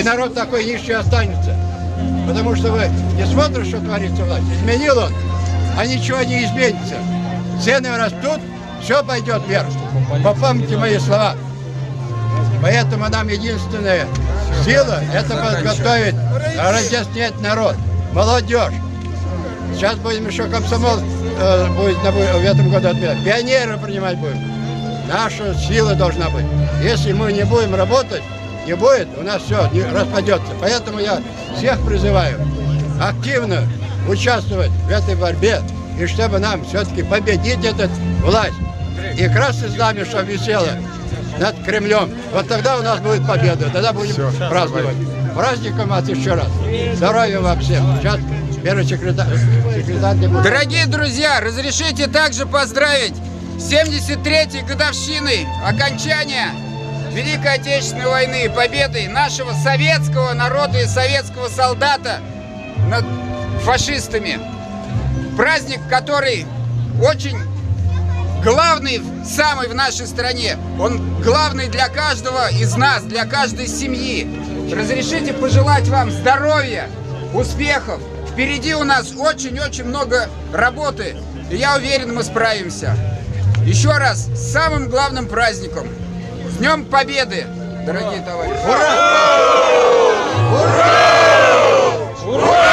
народ такой нищий останется. Потому что вы не смотрите, что творится власть. Изменил он, а ничего не изменится. Цены растут, все пойдет вверх. Попомните мои слова. Поэтому нам единственная сила – это подготовить, разъяснять народ, молодежь. Сейчас будем еще комсомол будет в этом году отбирать. Пионеры принимать будем. Наша сила должна быть. Если мы не будем работать, не будет, у нас все распадется. Поэтому я всех призываю активно участвовать в этой борьбе, и чтобы нам все-таки победить эту власть. И красное знамя, чтобы висело над Кремлем. Вот тогда у нас будет победа, тогда будем праздновать. Праздником вас еще раз. Здоровья вам всем. Сейчас первый секретарь. Дорогие друзья, разрешите также поздравить с 73-й годовщиной окончания Великой Отечественной войны и победой нашего советского народа и советского солдата над фашистами. Праздник, который очень главный, самый в нашей стране. Он главный для каждого из нас, для каждой семьи. Разрешите пожелать вам здоровья, успехов. Впереди у нас очень-очень много работы. И я уверен, мы справимся. Еще раз, с самым главным праздником. С Днем Победы, дорогие товарищи! Ура! Ура! Ура!